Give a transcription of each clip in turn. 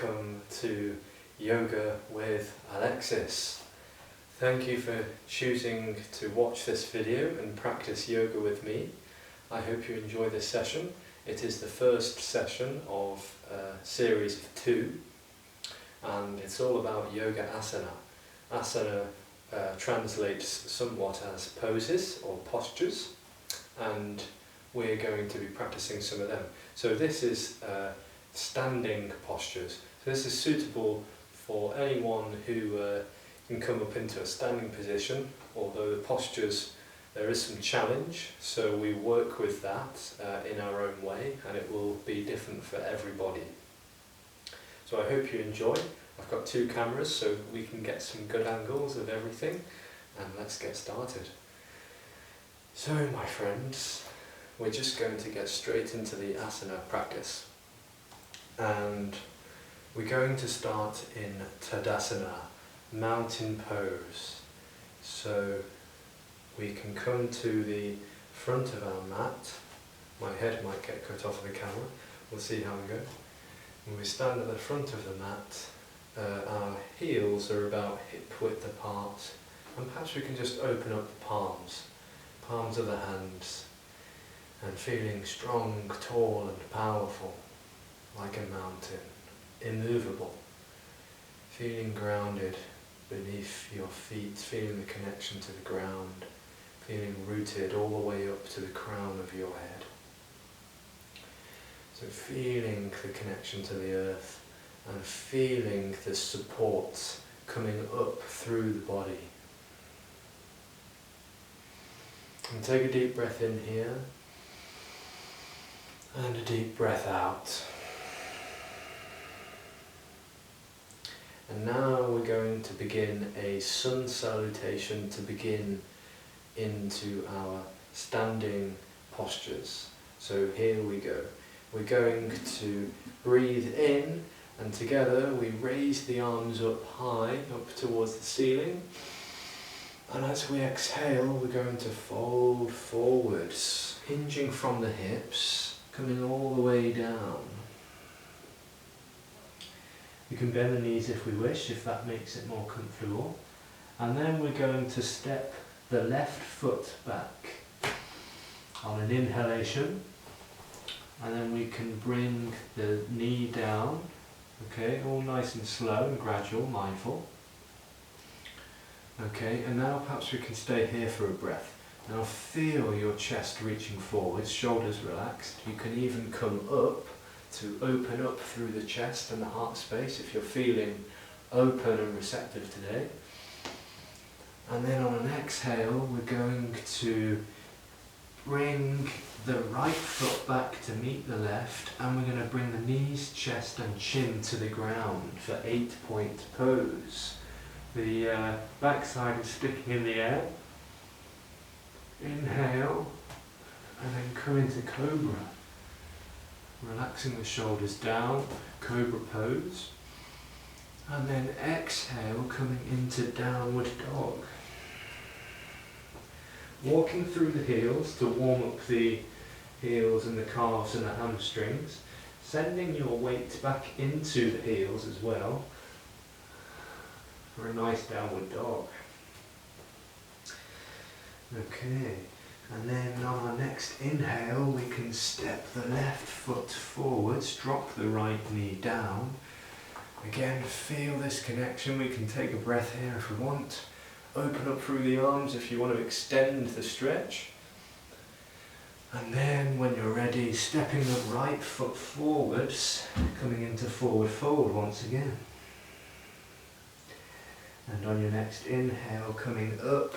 welcome to Yoga with Alexis. Thank you for choosing to watch this video and practice yoga with me. I hope you enjoy this session. It is the first session of a series of 2, and it's all about Yoga Asana. Asana translates somewhat as poses or postures, and we're going to be practicing some of them. So this is standing postures. So this is suitable for anyone who can come up into a standing position, although the postures, there is some challenge, so we work with that in our own way, and it will be different for everybody. So I hope you enjoy. I've got 2 cameras so we can get some good angles of everything, and let's get started. So my friends, we're just going to get straight into the asana practice, and we're going to start in Tadasana, mountain pose. So we can come to the front of our mat. My head might get cut off of the camera, we'll see how we go. When we stand at the front of the mat, our heels are about hip width apart, and perhaps we can just open up the palms of the hands, and feeling strong, tall and powerful, like a mountain, immovable, feeling grounded beneath your feet, feeling the connection to the ground, feeling rooted all the way up to the crown of your head. So feeling the connection to the earth and feeling the support coming up through the body. And take a deep breath in here and a deep breath out. And now we're going to begin a sun salutation to begin into our standing postures. So here we go. We're going to breathe in, and together we raise the arms up high, up towards the ceiling. And as we exhale, we're going to fold forwards, hinging from the hips, coming all the way down. You can bend the knees if we wish, if that makes it more comfortable. And then we're going to step the left foot back on an inhalation. And then we can bring the knee down, okay, all nice and slow and gradual, mindful. Okay, and now perhaps we can stay here for a breath. Now feel your chest reaching forwards, shoulders relaxed. You can even come up to open up through the chest and the heart space if you're feeling open and receptive today. And then on an exhale, we're going to bring the right foot back to meet the left, and we're going to bring the knees, chest and chin to the ground for 8-point pose. The backside is sticking in the air. Inhale, and then come into Cobra. Relaxing the shoulders down, Cobra pose. And then exhale, coming into Downward Dog. Walking through the heels to warm up the heels and the calves and the hamstrings. Sending your weight back into the heels as well for a nice Downward Dog. Okay, and then on our next inhale, we can step the left foot forwards, drop the right knee down. Again, feel this connection. We can take a breath here if we want. Open up through the arms if you want to extend the stretch. And then when you're ready, stepping the right foot forwards, coming into forward fold once again. And on your next inhale, coming up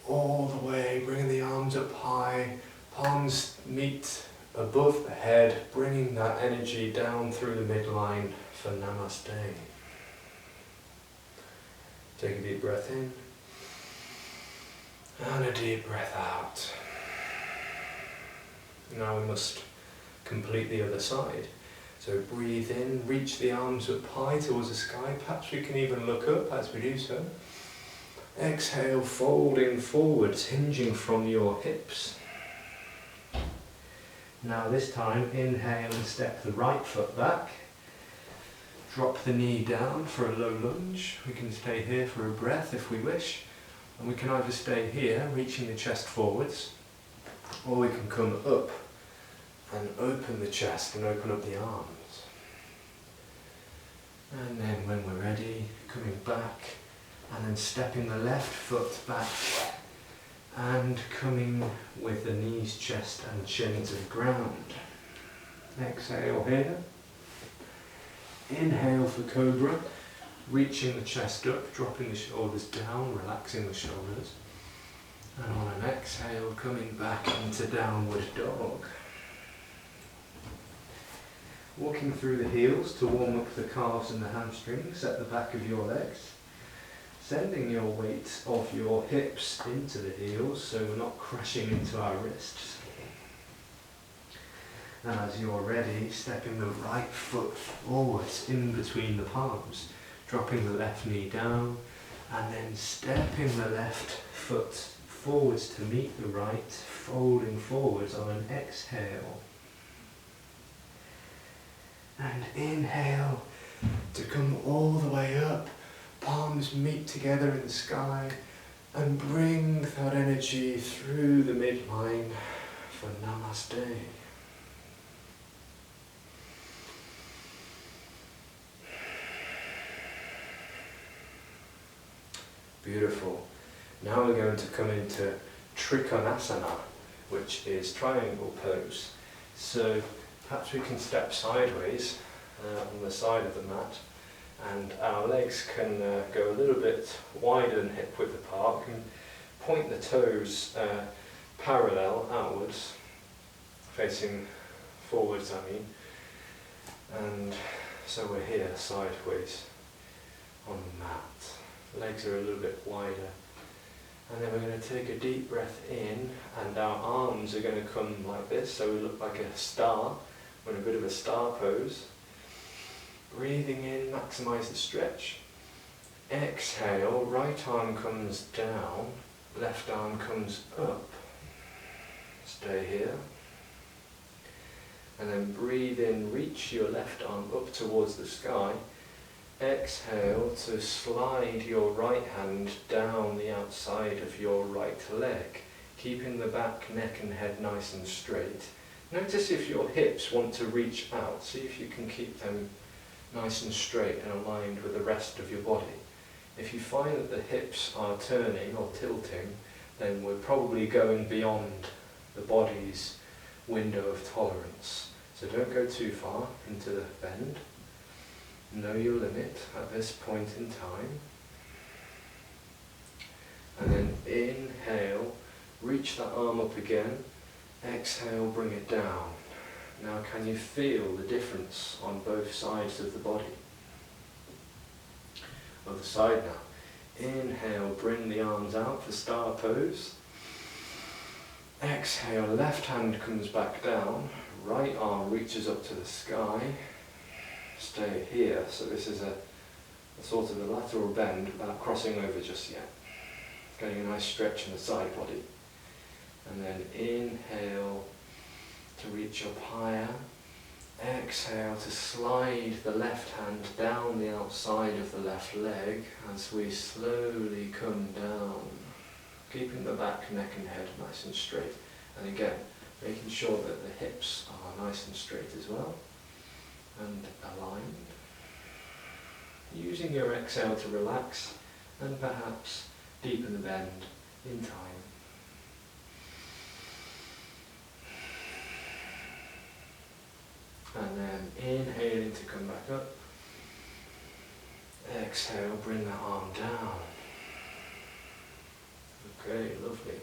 all the way, bringing the arms up high, palms meet above the head, bringing that energy down through the midline for Namaste. Take a deep breath in, and a deep breath out. Now we must complete the other side. So breathe in, reach the arms up high towards the sky, perhaps we can even look up as we do so. Exhale, folding forwards, hinging from your hips. Now this time, inhale and step the right foot back. drop the knee down for a low lunge. We can stay here for a breath if we wish. And we can either stay here, reaching the chest forwards, or we can come up and open the chest and open up the arms. And then when we're ready, coming back and then stepping the left foot back and coming with the knees, chest and chin to the ground. Exhale here. Inhale for cobra, reaching the chest up, dropping the shoulders down, relaxing the shoulders. And on an exhale, coming back into downward dog. Walking through the heels to warm up the calves and the hamstrings at the back of your legs. Sending your weight of your hips into the heels so we're not crashing into our wrists. And as you're ready, stepping the right foot forwards in between the palms, dropping the left knee down, and then stepping the left foot forwards to meet the right, folding forwards on an exhale. And inhale to come all the way up, palms meet together in the sky, and bring that energy through the midline for Namaste. Beautiful. Now we're going to come into Trikonasana, which is triangle pose. So perhaps we can step sideways on the side of the mat, and our legs can go a little bit wider than hip width apart. We can point the toes parallel outwards, facing forwards I mean, and so we're here sideways on the mat. Legs are a little bit wider, and then we're going to take a deep breath in, and our arms are going to come like this, so we look like a star. We're in a bit of a star pose. Breathing in, maximise the stretch. Exhale, right arm comes down, left arm comes up. Stay here. And then breathe in, reach your left arm up towards the sky. Exhale to slide your right hand down the outside of your right leg, keeping the back, neck and head nice and straight. Notice if your hips want to reach out, see if you can keep them nice and straight and aligned with the rest of your body. If you find that the hips are turning or tilting, then we're probably going beyond the body's window of tolerance. So don't go too far into the bend. Know your limit at this point in time. And then inhale, reach that arm up again. Exhale, bring it down. Now can you feel the difference on both sides of the body? Other side now. Inhale, bring the arms out for star pose. Exhale, left hand comes back down. Right arm reaches up to the sky. Stay here, so this is a sort of a lateral bend without crossing over just yet. Getting a nice stretch in the side body. And then inhale to reach up higher. Exhale to slide the left hand down the outside of the left leg as we slowly come down. Keeping the back, neck and head nice and straight. And again, making sure that the hips are nice and straight as well. And aligned. Using your exhale to relax and perhaps deepen the bend in time. And then inhaling to come back up. Exhale, bring the arm down. Okay, lovely.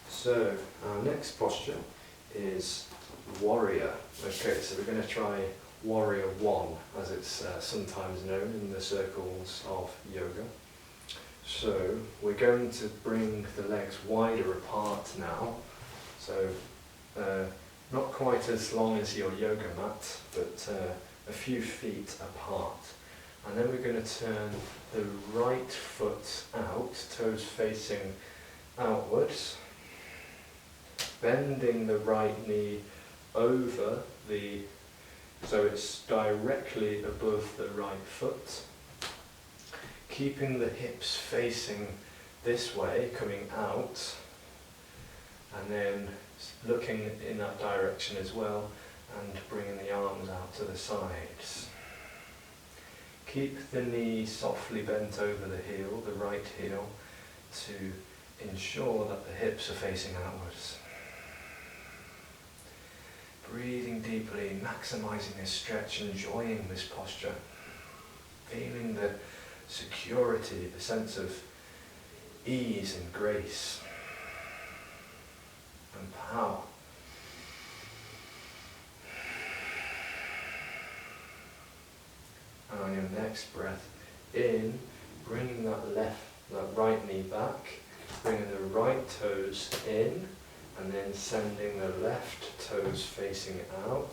So our next posture is warrior. Okay, so we're going to try warrior one, as it's sometimes known in the circles of yoga. So we're going to bring the legs wider apart now. So not quite as long as your yoga mat, but a few feet apart. And then we're going to turn the right foot out, toes facing outwards, bending the right knee over the So it's directly above the right foot. Keeping the hips facing this way, coming out, and then looking in that direction as well, and bringing the arms out to the sides. Keep the knee softly bent over the heel, the right heel, to ensure that the hips are facing outwards. Breathing deeply, maximising this stretch, enjoying this posture. Feeling the security, the sense of ease and grace and power. And on your next breath in, bringing that right knee back, bringing the right toes in, and then sending the left toes facing out,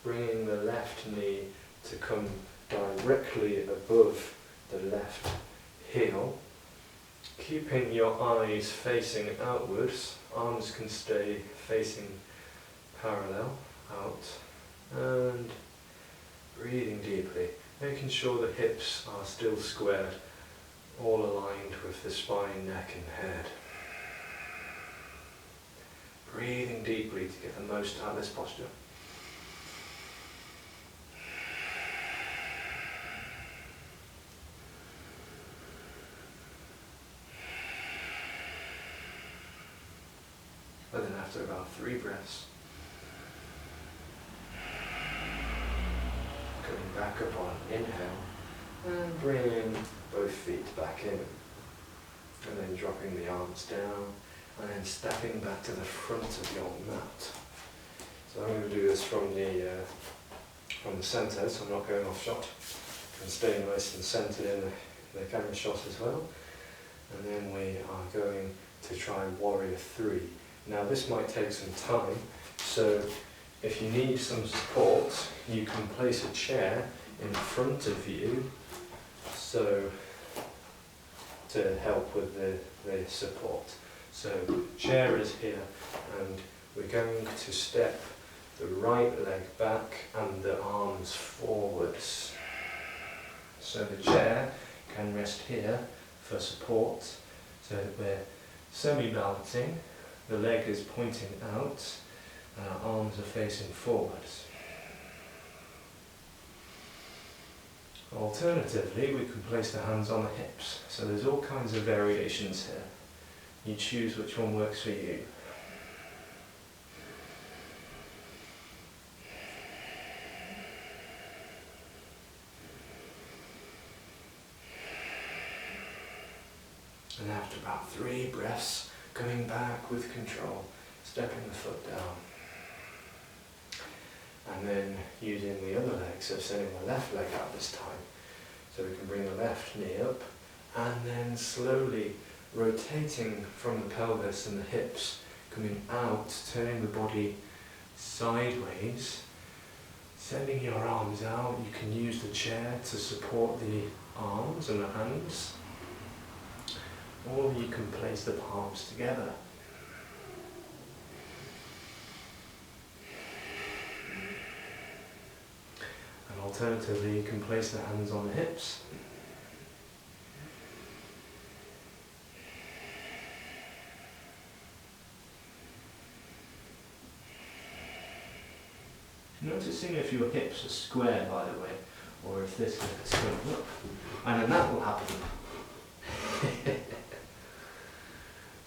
bringing the left knee to come directly above the left heel, keeping your eyes facing outwards, arms can stay facing parallel out, and breathing deeply, making sure the hips are still squared, all aligned with the spine, neck and head. Breathing deeply to get the most out of this posture. And then after about 3 breaths, coming back up on inhale, and bringing both feet back in. And then dropping the arms down, and then stepping back to the front of your mat. So I'm going to do this from the centre, so I'm not going off shot. And staying nice and centred in the camera shot as well. And then we are going to try Warrior 3. Now this might take some time, so if you need some support, you can place a chair in front of you, so to help with the support. So chair is here, and we're going to step the right leg back and the arms forwards. So the chair can rest here for support, so that we're semi-balancing, the leg is pointing out, and our arms are facing forwards. Alternatively, we can place the hands on the hips, so there's all kinds of variations here. You choose which one works for you. And after about 3 breaths, coming back with control, stepping the foot down. And then using the other leg, so sending the left leg out this time. So we can bring the left knee up, and then slowly rotating from the pelvis and the hips, coming out, turning the body sideways, sending your arms out. You can use the chair to support the arms and the hands, or you can place the palms together. And alternatively, you can place the hands on the hips. Noticing if your hips are square, by the way, or if this is going up, and then that will happen.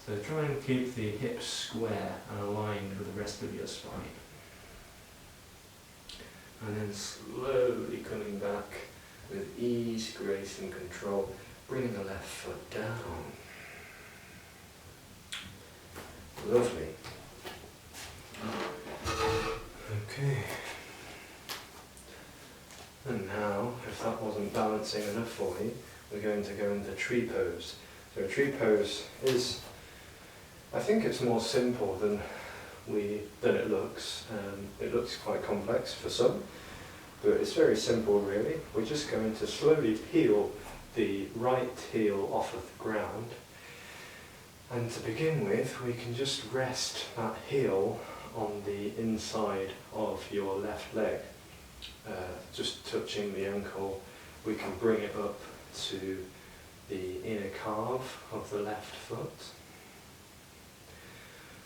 So try and keep the hips square and aligned with the rest of your spine. And then slowly coming back with ease, grace and control, bringing the left foot down. Lovely. Okay. And now, if that wasn't balancing enough for you, we're going to go into tree pose. So a tree pose is, I think it's more simple than it looks. It looks quite complex for some, but it's very simple really. We're just going to slowly peel the right heel off of the ground, and to begin with we can just rest that heel on the inside of your left leg. just touching the ankle, we can bring it up to the inner calf of the left foot.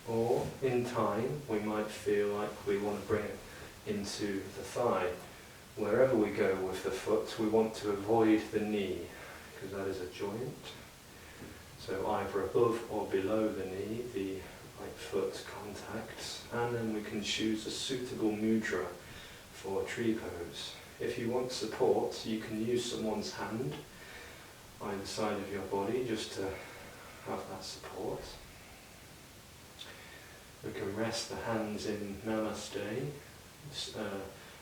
Or in time, we might feel like we want to bring it into the thigh. Wherever we go with the foot, we want to avoid the knee, because that is a joint. So either above or below the knee, the right foot contacts, and then we can choose a suitable mudra for tree pose. If you want support, you can use someone's hand either side of your body just to have that support. We can rest the hands in Namaste,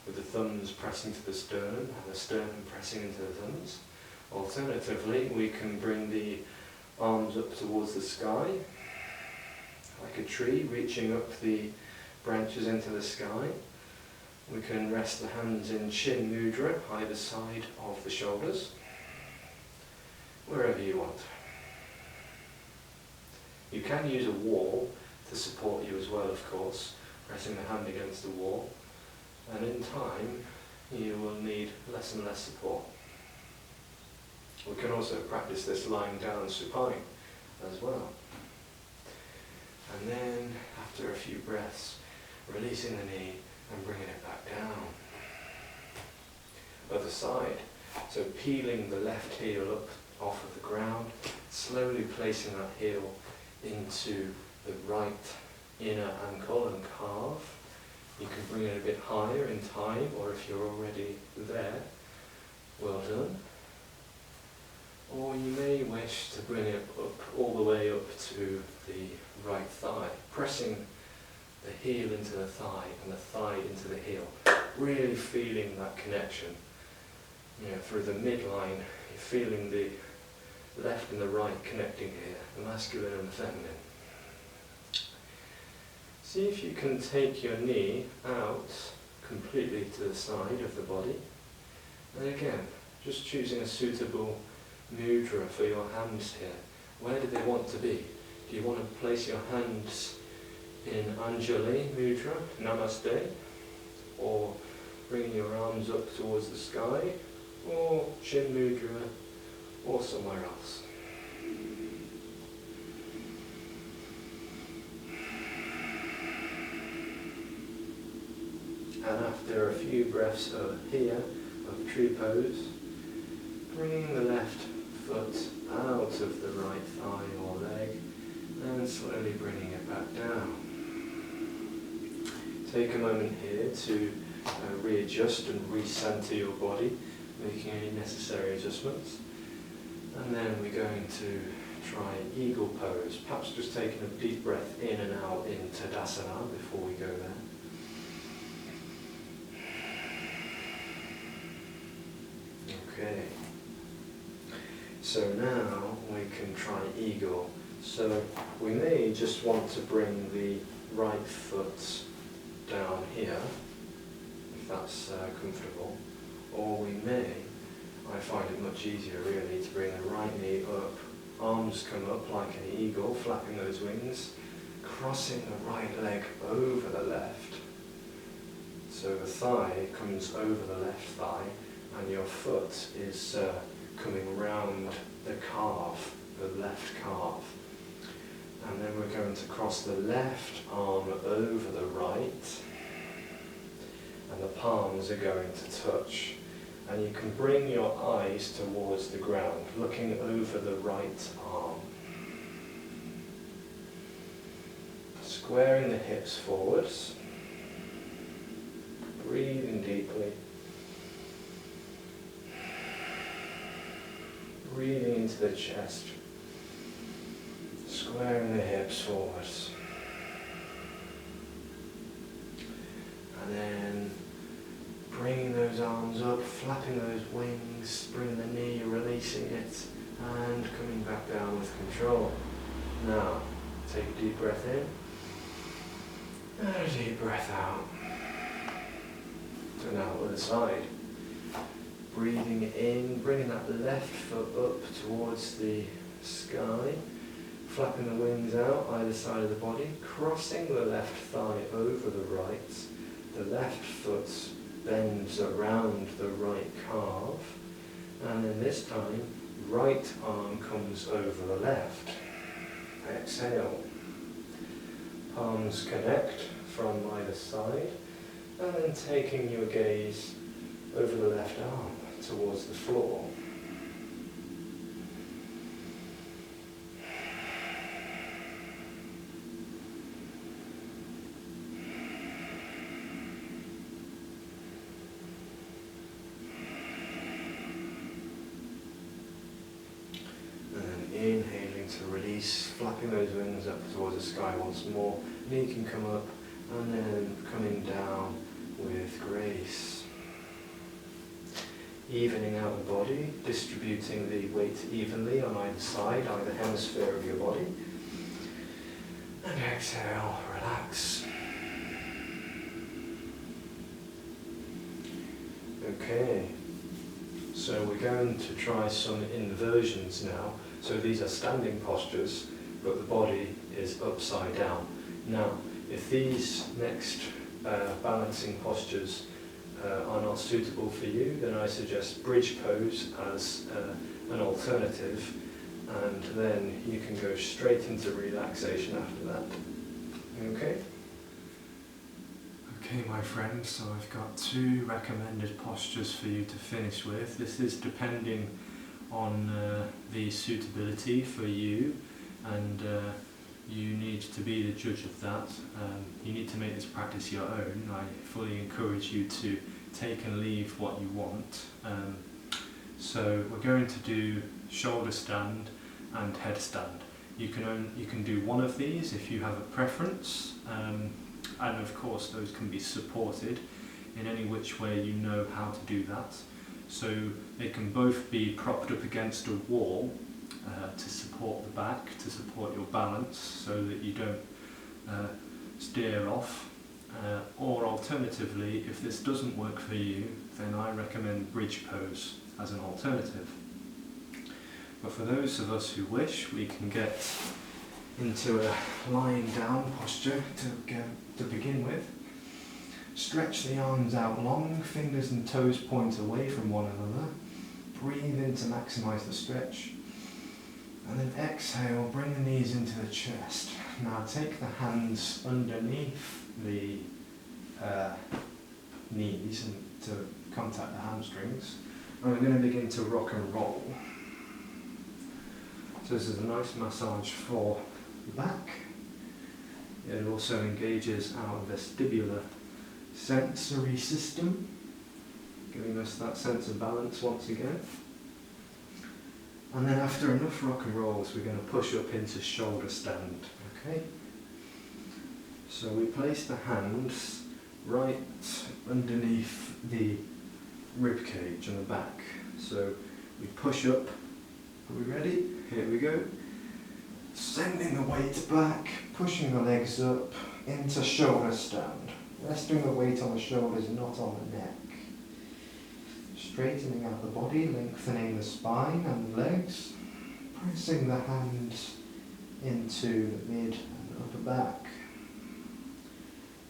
with the thumbs pressing to the sternum and the sternum pressing into the thumbs. Alternatively, we can bring the arms up towards the sky, like a tree, reaching up the branches into the sky. We can rest the hands in Chin Mudra, either side of the shoulders, wherever you want. You can use a wall to support you as well, of course, pressing the hand against the wall, and in time you will need less and less support. We can also practice this lying down supine as well. And then, after a few breaths, releasing the knee and bringing it back down. Other side. So peeling the left heel up off of the ground, slowly placing that heel into the right inner ankle and calf. You can bring it a bit higher in time, or if you're already there, well done. Or you may wish to bring it up all the way up to the right thigh, pressing the heel into the thigh and the thigh into the heel, really feeling that connection. Through the midline, you're feeling the left and the right connecting here, the masculine and the feminine. See if you can take your knee out completely to the side of the body. And again, just choosing a suitable mudra for your hands here. Where do they want to be? Do you want to place your hands in Anjali Mudra, Namaste, or bringing your arms up towards the sky, or Chin Mudra, or somewhere else? And after a few breaths here, of tree pose, bringing the left foot out of the right thigh or leg, and slowly bringing it back down. Take a moment here to readjust and recenter your body, making any necessary adjustments. And then we're going to try eagle pose, perhaps just taking a deep breath in and out in Tadasana before we go there. Okay, so now we can try eagle. So we may just want to bring the right foot down here, if that's comfortable, or we may, I find it much easier really, to bring the right knee up, arms come up like an eagle, flapping those wings, crossing the right leg over the left. So the thigh comes over the left thigh, and your foot is coming round the calf, the left calf. And then we're going to cross the left arm over the right, and the palms are going to touch. And you can bring your eyes towards the ground, looking over the right arm. Squaring the hips forwards, breathing deeply. Breathing into the chest, squaring the hips forwards, and then bringing those arms up, flapping those wings, bringing the knee, releasing it, and coming back down with control. Now, take a deep breath in, and a deep breath out. So now other side. Breathing in, bringing that left foot up towards the sky, flapping the wings out either side of the body, crossing the left thigh over the right, the left foot bends around the right calf, and then this time, right arm comes over the left. Exhale. Palms connect from either side, and then taking your gaze over the left arm towards the floor. Inhaling to release, flapping those wings up towards the sky once more. Knee can come up, and then coming down with grace. Evening out the body, distributing the weight evenly on either side, either hemisphere of your body. And exhale, relax. Okay, so we're going to try some inversions now. So these are standing postures, but the body is upside down. Now, if these next balancing postures are not suitable for you, then I suggest bridge pose as an alternative, and then you can go straight into relaxation after that. Okay? Okay, my friends, so I've got 2 recommended postures for you to finish with. This is depending on the suitability for you, and you need to be the judge of that. You need to make this practice your own. I fully encourage you to take and leave what you want. So we're going to do shoulder stand and headstand. You can do one of these if you have a preference, and of course those can be supported in any which way you know how to do that. So they can both be propped up against a wall to support the back, to support your balance so that you don't steer off. Or alternatively, if this doesn't work for you, then I recommend bridge pose as an alternative. But for those of us who wish, we can get into a lying down posture to begin with. Stretch the arms out long, fingers and toes point away from one another. Breathe in to maximise the stretch. And then exhale, bring the knees into the chest. Now take the hands underneath the knees and to contact the hamstrings. And we're going to begin to rock and roll. So this is a nice massage for the back. It also engages our vestibular sensory system, giving us that sense of balance once again. And then after enough rock and rolls, we're going to push up into shoulder stand. Okay? So we place the hands right underneath the rib cage on the back. So we push up. Are we ready? Here we go. Sending the weight back, pushing the legs up into shoulder stand. Resting the weight on the shoulders, not on the neck. Straightening out the body, lengthening the spine and the legs. Pressing the hands into the mid and upper back.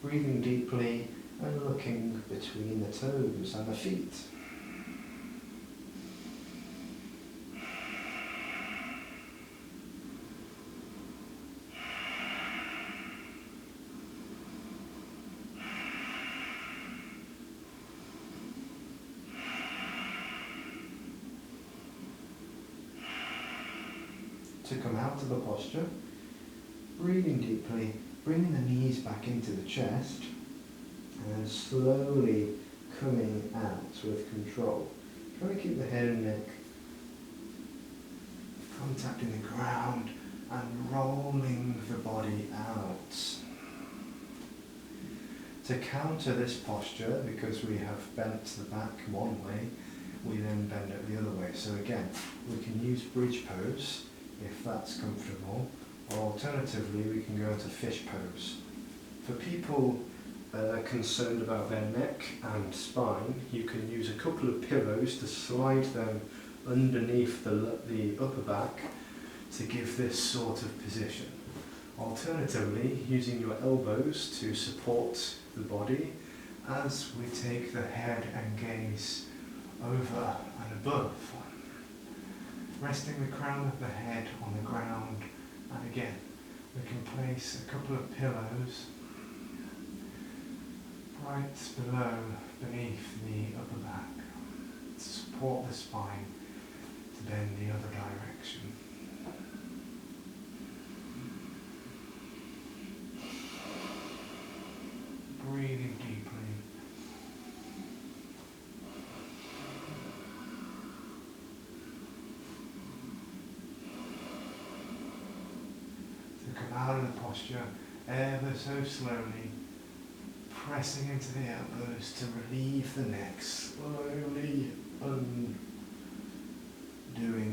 Breathing deeply and looking between the toes and the feet. To come out of the posture, breathing deeply, bringing the knees back into the chest, and slowly coming out with control. Try to keep the head and neck contacting the ground and rolling the body out. To counter this posture, because we have bent the back one way, we then bend it the other way. So again, we can use bridge pose if that's comfortable, or alternatively we can go into fish pose. For people concerned about their neck and spine, you can use a couple of pillows to slide them underneath the upper back to give this sort of position. Alternatively, using your elbows to support the body as we take the head and gaze over and above, resting the crown of the head on the ground, and again we can place a couple of pillows right below, beneath the upper back to support the spine to bend the other direction. Breathing deeply. To come out of the posture ever so slowly, pressing into the elbows to relieve the neck, slowly undoing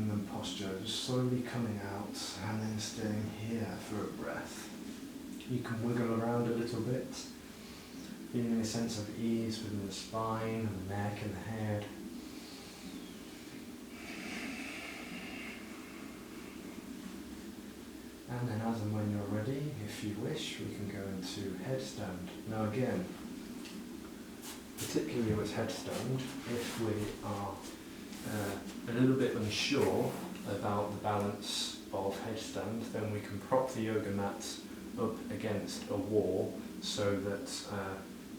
the posture, just slowly coming out and then staying here for a breath. You can wiggle around a little bit, feeling a sense of ease within the spine and the neck and the head. And then as and when you're ready, if you wish, we can go into headstand. Now again, particularly with headstand, if we are a little bit unsure about the balance of headstand, then we can prop the yoga mat up against a wall so that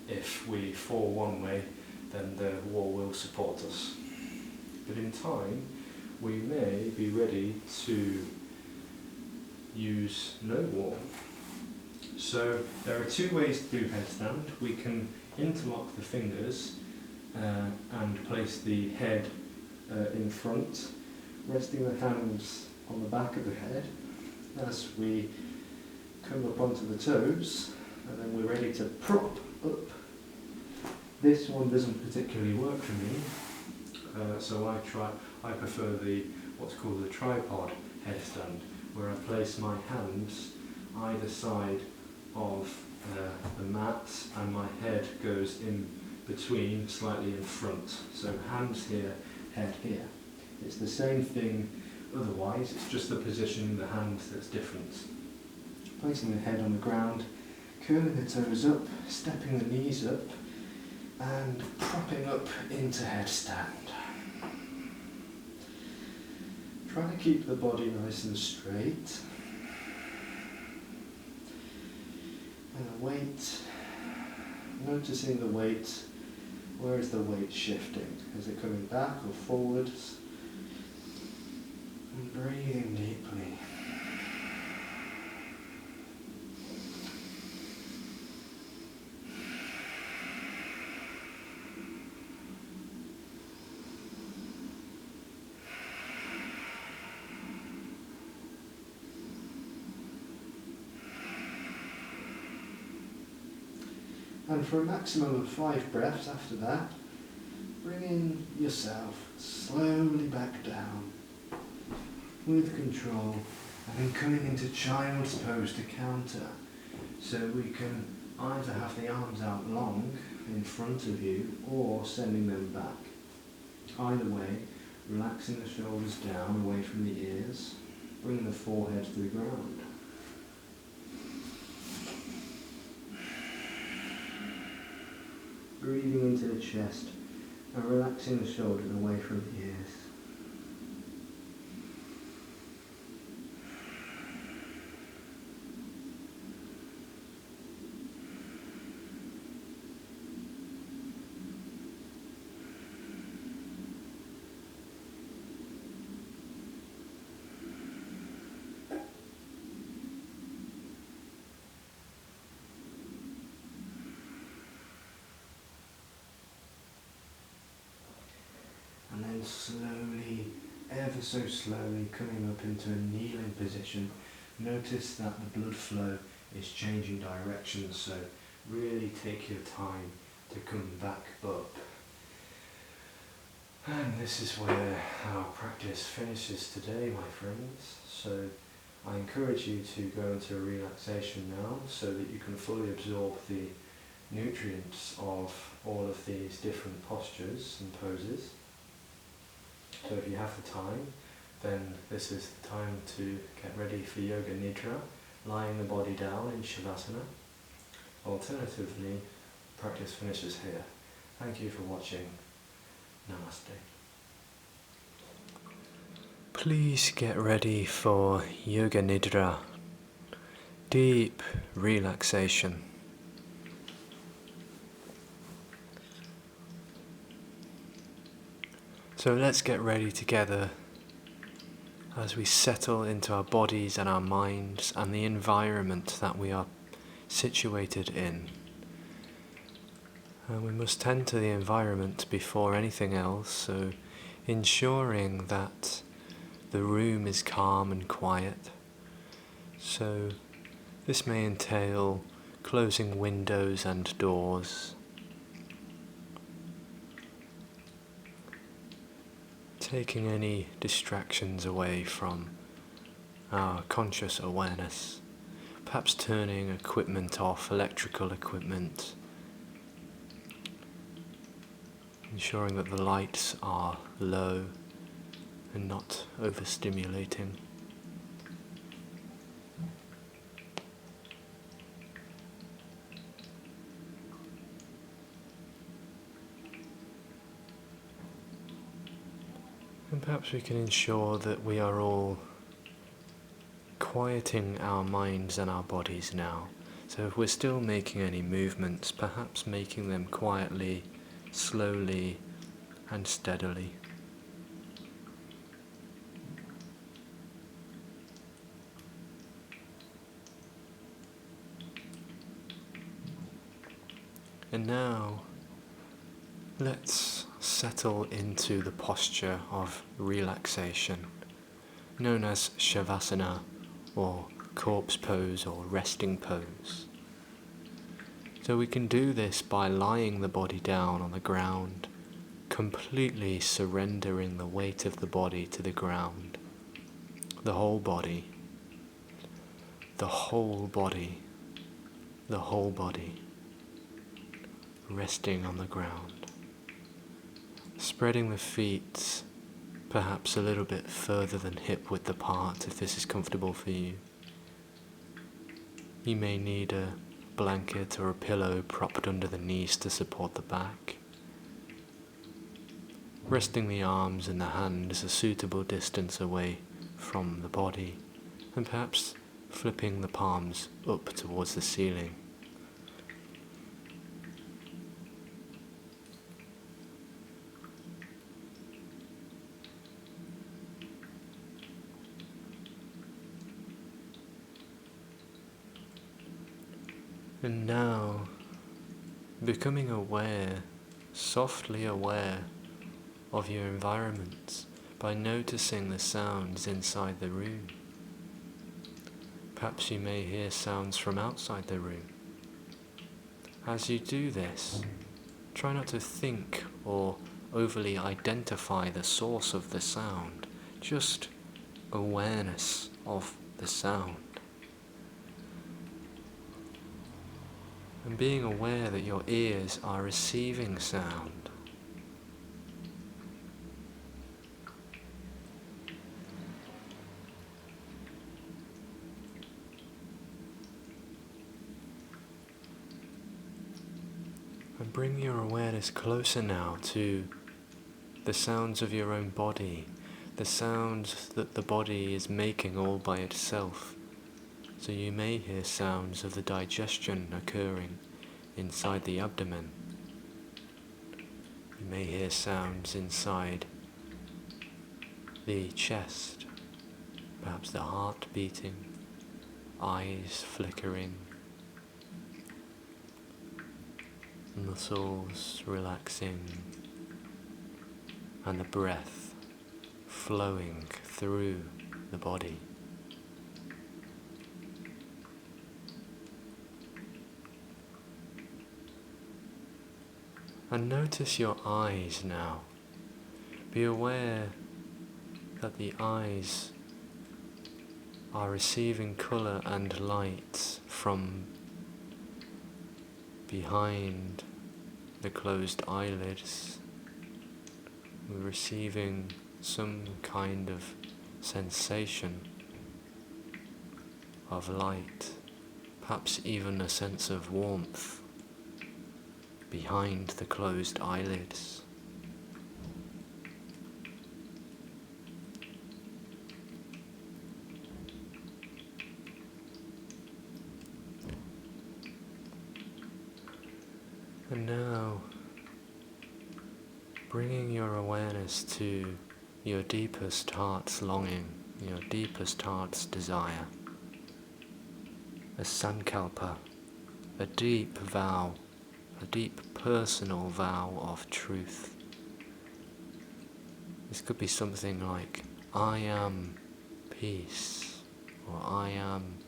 if we fall one way, then the wall will support us. But in time, we may be ready to use no wall. So there are two ways to do headstand. We can interlock the fingers and place the head in front, resting the hands on the back of the head as we come up onto the toes, and then we're ready to prop up. This one doesn't particularly work for me, so I prefer what's called the tripod headstand, where I place my hands either side of the mat and my head goes in between, slightly in front. So hands here, head here. It's the same thing otherwise, it's just the position in the hand that's different. Placing the head on the ground, curling the toes up, stepping the knees up, and propping up into headstand. Try to keep the body nice and straight. And the weight, noticing the weight, where is the weight shifting? Is it coming back or forwards? And breathing deeply. And for a maximum of 5 breaths after that, bringing yourself slowly back down with control, and then coming into child's pose to counter. So we can either have the arms out long in front of you or sending them back. Either way, relaxing the shoulders down away from the ears, bring the forehead to the ground. Breathing into the chest and relaxing the shoulders away from the ears. And then slowly, ever so slowly, coming up into a kneeling position. Notice that the blood flow is changing direction, so really take your time to come back up. And this is where our practice finishes today, my friends. So I encourage you to go into relaxation now so that you can fully absorb the nutrients of all of these different postures and poses. So if you have the time, then this is the time to get ready for Yoga Nidra, lying the body down in Shavasana. Alternatively, practice finishes here. Thank you for watching. Namaste. Please get ready for Yoga Nidra, deep relaxation. So let's get ready together as we settle into our bodies and our minds and the environment that we are situated in. And we must tend to the environment before anything else, so ensuring that the room is calm and quiet. So this may entail closing windows and doors, taking any distractions away from our conscious awareness, perhaps turning equipment off, electrical equipment, ensuring that the lights are low and not overstimulating. And perhaps we can ensure that we are all quieting our minds and our bodies now. So if we're still making any movements, perhaps making them quietly, slowly and steadily. And now, let's settle into the posture of relaxation, known as Shavasana, or corpse pose, or resting pose. So we can do this by lying the body down on the ground, completely surrendering the weight of the body to the ground. The whole body, the whole body, the whole body, resting on the ground. Spreading the feet perhaps a little bit further than hip width apart if this is comfortable for you. You may need a blanket or a pillow propped under the knees to support the back. Resting the arms and the hands a suitable distance away from the body, and perhaps flipping the palms up towards the ceiling. And now, becoming aware, softly aware of your environment by noticing the sounds inside the room. Perhaps you may hear sounds from outside the room. As you do this, try not to think or overly identify the source of the sound, just awareness of the sound. And being aware that your ears are receiving sound. And bring your awareness closer now to the sounds of your own body, the sounds that the body is making all by itself. So you may hear sounds of the digestion occurring inside the abdomen. You may hear sounds inside the chest, perhaps the heart beating, eyes flickering, muscles relaxing, and the breath flowing through the body. And notice your eyes now. Be aware that the eyes are receiving colour and light from behind the closed eyelids. We're receiving some kind of sensation of light, perhaps even a sense of warmth. behind the closed eyelids. And now, bringing your awareness to your deepest heart's longing, your deepest heart's desire, a sankalpa, a deep vow, a deep personal vow of truth. This could be something like, I am peace, or I am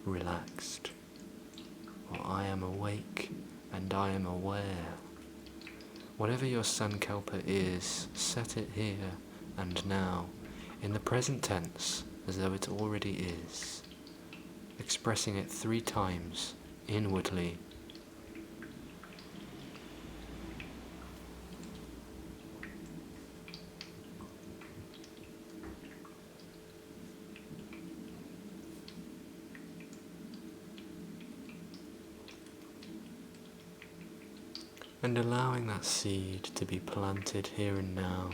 relaxed, or I am awake and I am aware. Whatever your sankalpa is, set it here and now, in the present tense, as though it already is, expressing it 3 times inwardly. And allowing that seed to be planted here and now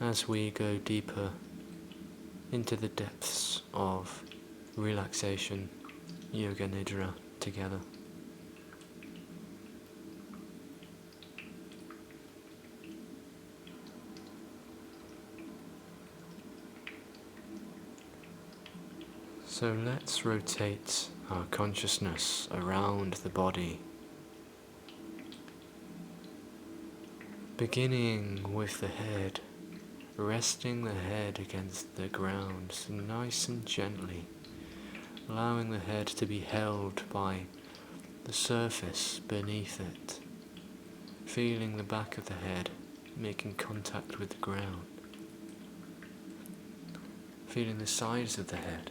as we go deeper into the depths of relaxation, Yoga Nidra together. So let's rotate our consciousness around the body, beginning with the head, resting the head against the ground, so nice and gently, allowing the head to be held by the surface beneath it, feeling the back of the head making contact with the ground, feeling the sides of the head,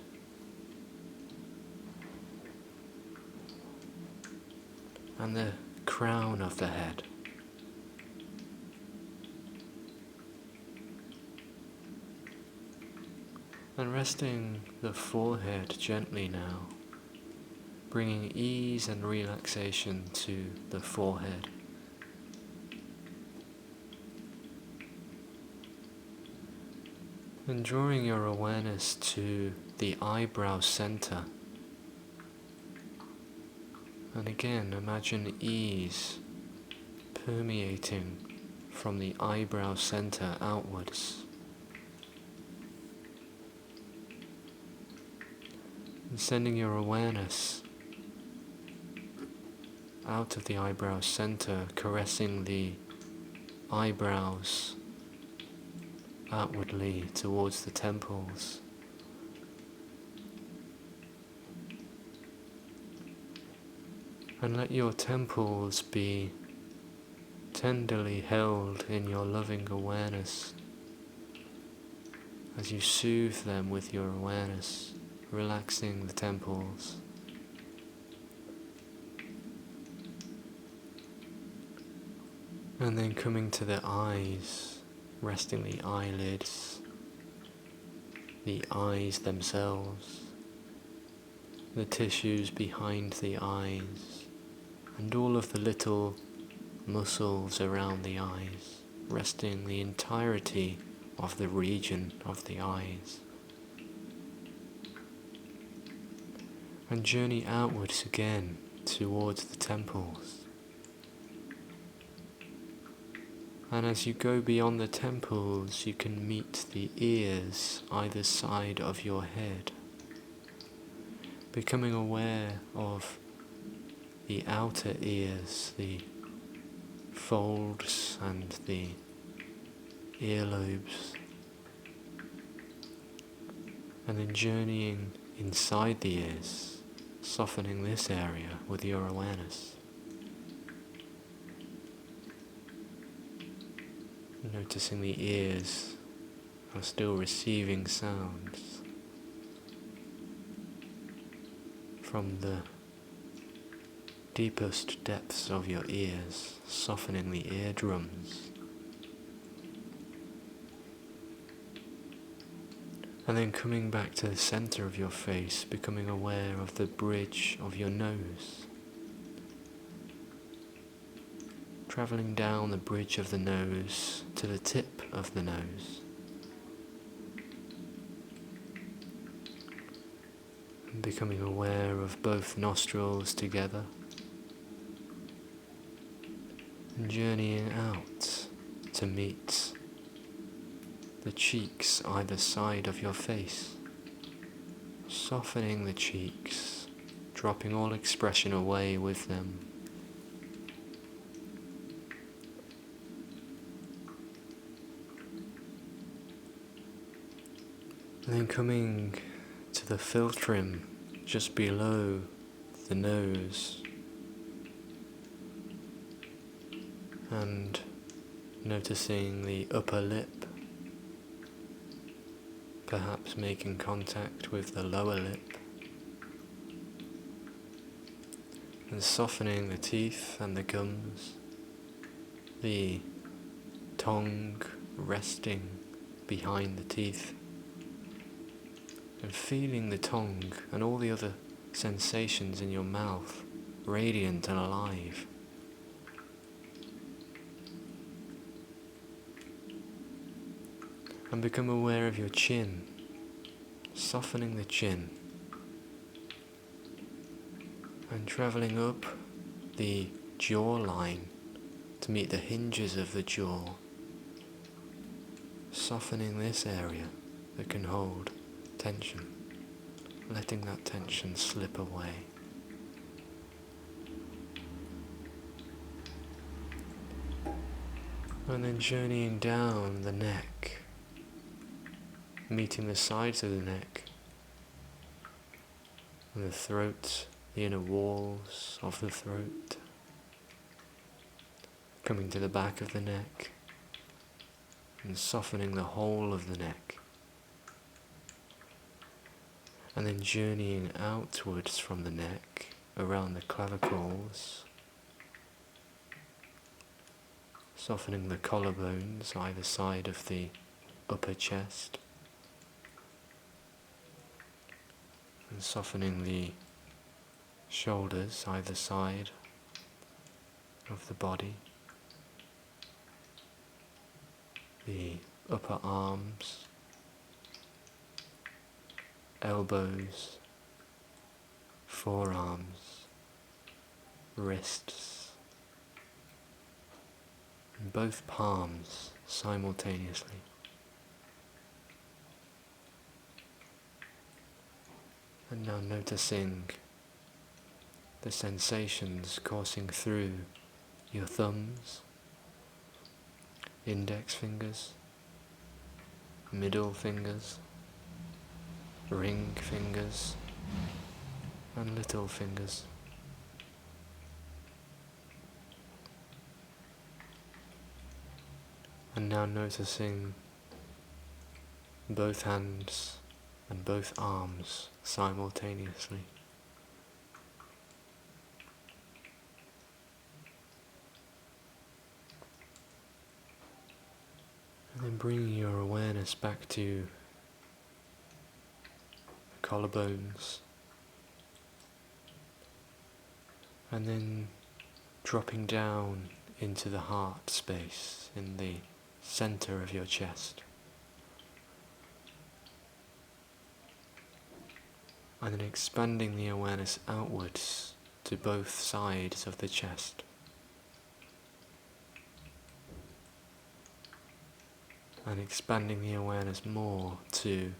and the crown of the head. And resting the forehead gently now, bringing ease and relaxation to the forehead. And drawing your awareness to the eyebrow center. And again, imagine ease permeating from the eyebrow center outwards. And sending your awareness out of the eyebrow center, caressing the eyebrows outwardly towards the temples. And let your temples be tenderly held in your loving awareness as you soothe them with your awareness, relaxing the temples. And then coming to the eyes, resting the eyelids, the eyes themselves, the tissues behind the eyes, and all of the little muscles around the eyes, resting the entirety of the region of the eyes. And journey outwards again towards the temples. And as you go beyond the temples, you can meet the ears either side of your head, becoming aware of the outer ears, the folds and the earlobes, and then journeying inside the ears, softening this area with your awareness. Noticing the ears are still receiving sounds from the deepest depths of your ears, softening the eardrums. And then coming back to the center of your face, becoming aware of the bridge of your nose. travelling down the bridge of the nose to the tip of the nose. And becoming aware of both nostrils together. And journeying out to meet the cheeks either side of your face. Softening the cheeks, dropping all expression away with them. And then coming to the philtrum just below the nose and noticing the upper lip, perhaps making contact with the lower lip, and softening the teeth and the gums, the tongue resting behind the teeth, and feeling the tongue and all the other sensations in your mouth radiant and alive. And become aware of your chin, softening the chin, and travelling up the jawline to meet the hinges of the jaw, softening this area that can hold tension, letting that tension slip away. And then journeying down the neck, meeting the sides of the neck, and the throat, the inner walls of the throat, coming to the back of the neck, and softening the whole of the neck. And then journeying outwards from the neck, around the clavicles, softening the collarbones either side of the upper chest, and softening the shoulders either side of the body, the upper arms, elbows, forearms, wrists, and both palms simultaneously. And now noticing the sensations coursing through your thumbs, index fingers, middle fingers, ring fingers, and little fingers. And now noticing both hands and both arms simultaneously. And then bringing your awareness back to the collarbones, and then dropping down into the heart space in the center of your chest. And then expanding the awareness outwards to both sides of the chest. And expanding the awareness more to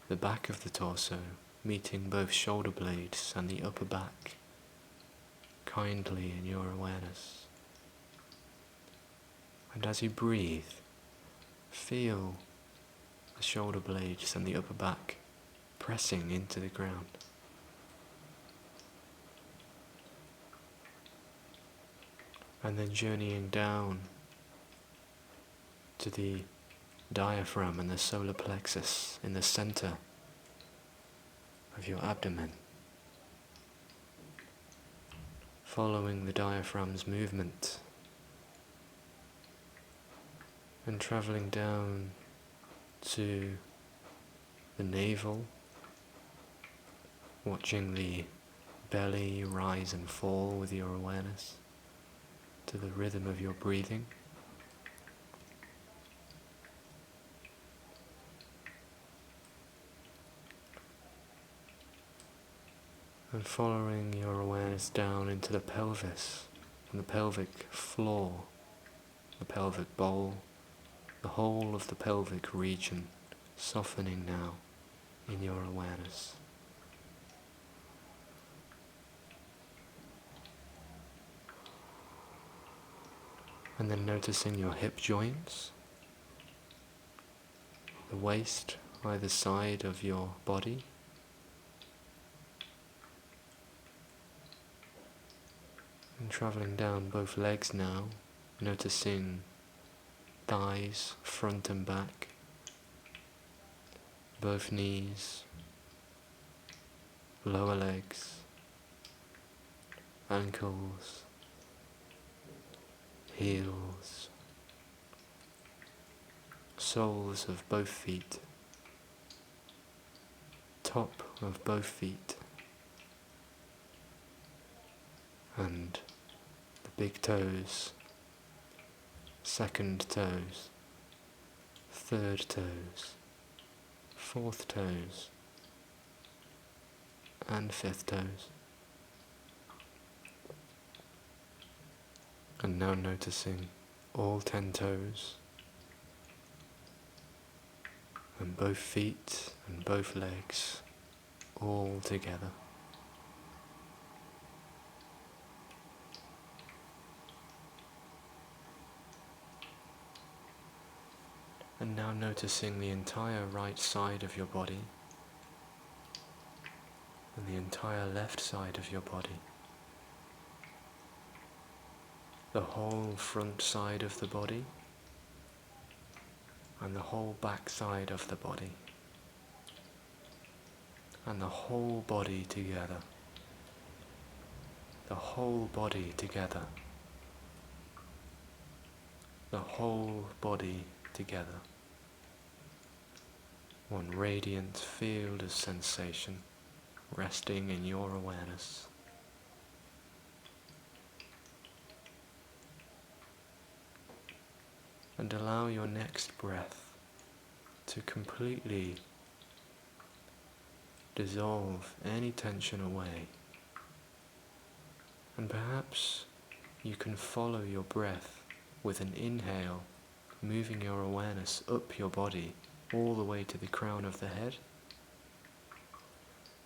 the back of the torso, meeting both shoulder blades and the upper back kindly in your awareness. And as you breathe, feel the shoulder blades and the upper back pressing into the ground. And then journeying down to the diaphragm and the solar plexus in the center of your abdomen. Following the diaphragm's movement and travelling down to the navel, watching the belly rise and fall with your awareness, to to the rhythm of your breathing. And following your awareness down into the pelvis and the pelvic floor, the pelvic bowl, the whole of the pelvic region, softening now in your awareness. And then noticing your hip joints, the waist either side of your body, and travelling down both legs now, noticing thighs, front and back, both knees, lower legs, ankles, heels, soles of both feet, top of both feet, and the big toes, second toes, third toes, fourth toes, and fifth toes. And now noticing all 10 toes, and both feet and both legs all together. And now noticing the entire right side of your body and the entire left side of your body, the whole front side of the body and the whole back side of the body, and the whole body together, the whole body together, the whole body together. One radiant field of sensation resting in your awareness. And allow your next breath to completely dissolve any tension away. And perhaps you can follow your breath with an inhale, moving your awareness up your body all the way to the crown of the head.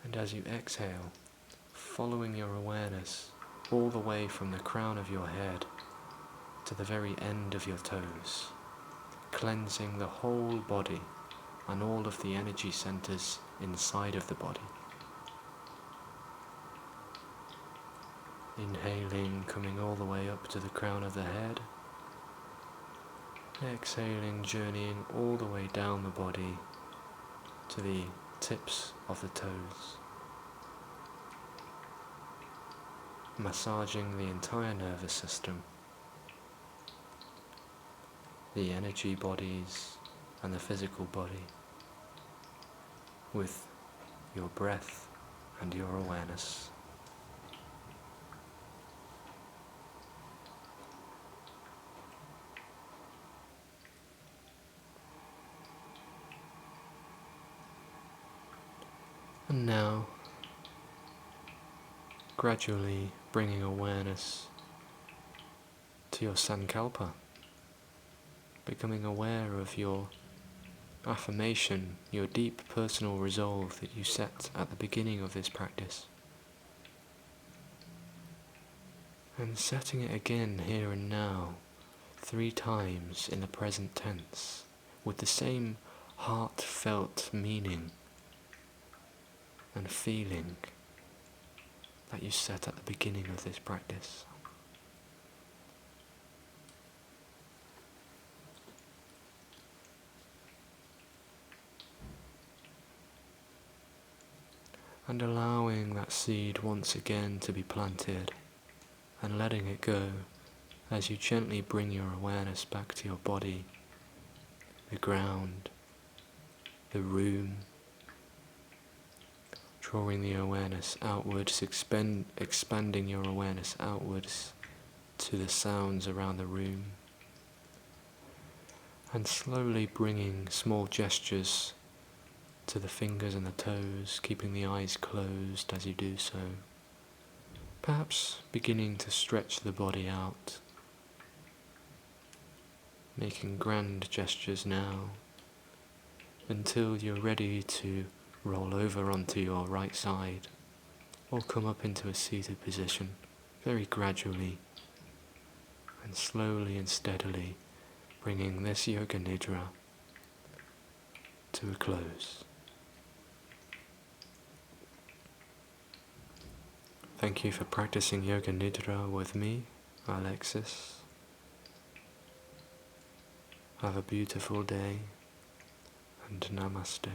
And as you exhale, following your awareness all the way from the crown of your head to the very end of your toes, cleansing the whole body and all of the energy centers inside of the body. Inhaling, coming all the way up to the crown of the head. Exhaling, journeying all the way down the body to the tips of the toes. Massaging the entire nervous system, the energy bodies and the physical body with your breath and your awareness. And now, gradually bringing awareness to your sankalpa, becoming aware of your affirmation, your deep personal resolve that you set at the beginning of this practice. And setting it again here and now, 3 times in the present tense, with the same heartfelt meaning and feeling that you set at the beginning of this practice. And allowing that seed once again to be planted and letting it go as you gently bring your awareness back to your body, the ground, the room, drawing the awareness outwards, expanding your awareness outwards to the sounds around the room, and slowly bringing small gestures to the fingers and the toes, keeping the eyes closed as you do so. Perhaps beginning to stretch the body out, making grand gestures now, until you're ready to roll over onto your right side, or come up into a seated position, very gradually and slowly and steadily bringing this Yoga Nidra to a close. Thank you for practicing Yoga Nidra with me, Alexis. Have a beautiful day and Namaste.